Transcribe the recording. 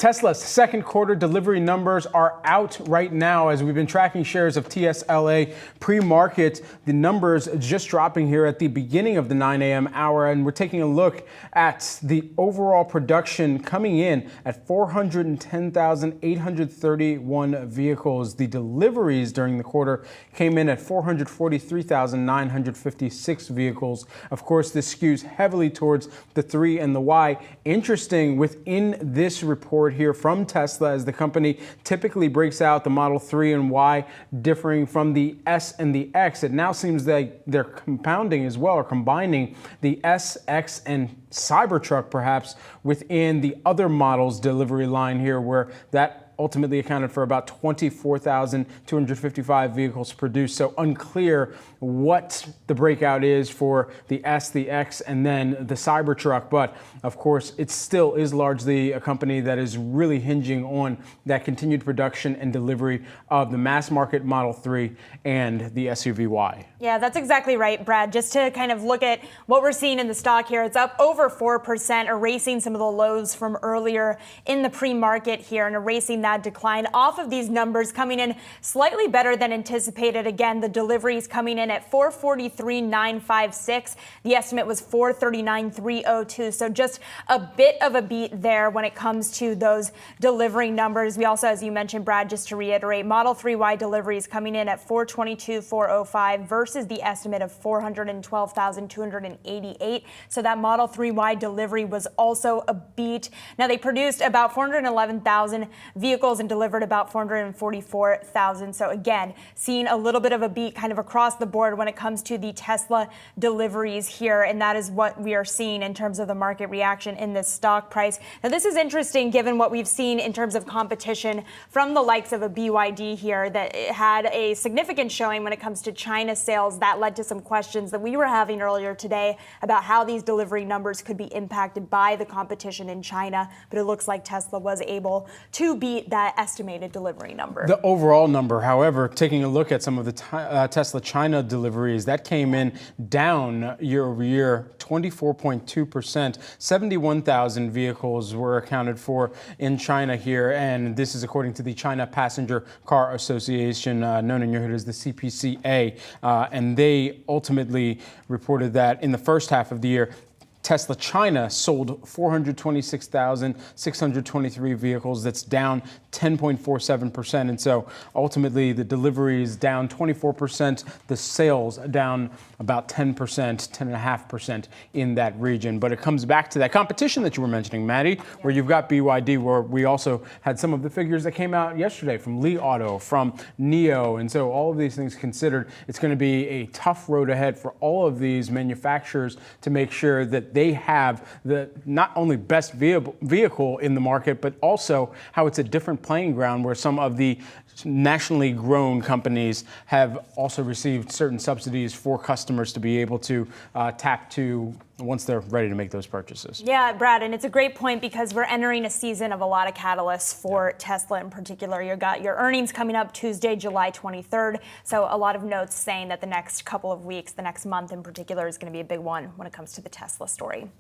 Tesla's second quarter delivery numbers are out right now as we've been tracking shares of TSLA pre-market. The numbers just dropping here at the beginning of the 9 a.m. hour, and we're taking a look at the overall production coming in at 410,831 vehicles. The deliveries during the quarter came in at 443,956 vehicles. Of course, this skews heavily towards the 3 and the Y. Interesting within this report here from Tesla, as the company typically breaks out the Model 3 and Y differing from the S and the X, it now seems that they're compounding as well, or combining the S, X, and Cybertruck perhaps within the other models delivery line here, where that ultimately accounted for about 24,255 vehicles produced. So unclear what the breakout is for the S, the X, and then the Cybertruck. But of course, it still is largely a company that is really hinging on that continued production and delivery of the mass market Model 3 and the SUV Y. Yeah, that's exactly right, Brad. Just to kind of look at what we're seeing in the stock here, it's up over 4%, erasing some of the lows from earlier in the pre-market here and erasing that decline off of these numbers, coming in slightly better than anticipated. Again, the deliveries coming in at 443,956. The estimate was 439,302. So just a bit of a beat there when it comes to those delivery numbers. We also, as you mentioned, Brad, just to reiterate, Model 3Y deliveries coming in at 422,405 versus the estimate of 412,288. So that Model 3Y delivery was also a beat. Now, they produced about 411,000 vehicles and delivered about 444,000. So again, seeing a little bit of a beat kind of across the board when it comes to the Tesla deliveries here. And that is what we are seeing in terms of the market reaction in this stock price. Now, this is interesting given what we've seen in terms of competition from the likes of a BYD here, that it had a significant showing when it comes to China sales. That led to some questions that we were having earlier today about how these delivery numbers could be impacted by the competition in China. But it looks like Tesla was able to beat that estimated delivery number. The overall number, however, taking a look at some of the Tesla China deliveries, that came in down year over year, 24.2%. 71,000 vehicles were accounted for in China here, and this is according to the China Passenger Car Association, known in your hood as the CPCA, and they ultimately reported that in the first half of the year, Tesla China sold 426,623 vehicles. That's down 10.47%. And so ultimately the deliveries down 24%, the sales down about 10%, 10.5% in that region. But it comes back to that competition that you were mentioning, Maddie, where you've got BYD, where we also had some of the figures that came out yesterday from Li Auto, from NIO. And so all of these things considered, it's going to be a tough road ahead for all of these manufacturers to make sure that they have the not only best vehicle in the market, but also how it's a different playing ground where some of the nationally grown companies have also received certain subsidies for customers to be able to tap to once they're ready to make those purchases. Yeah, Brad, and it's a great point because we're entering a season of a lot of catalysts for Tesla in particular. You've got your earnings coming up Tuesday, July 23rd. So a lot of notes saying that the next couple of weeks, the next month in particular, is going to be a big one when it comes to the Tesla story.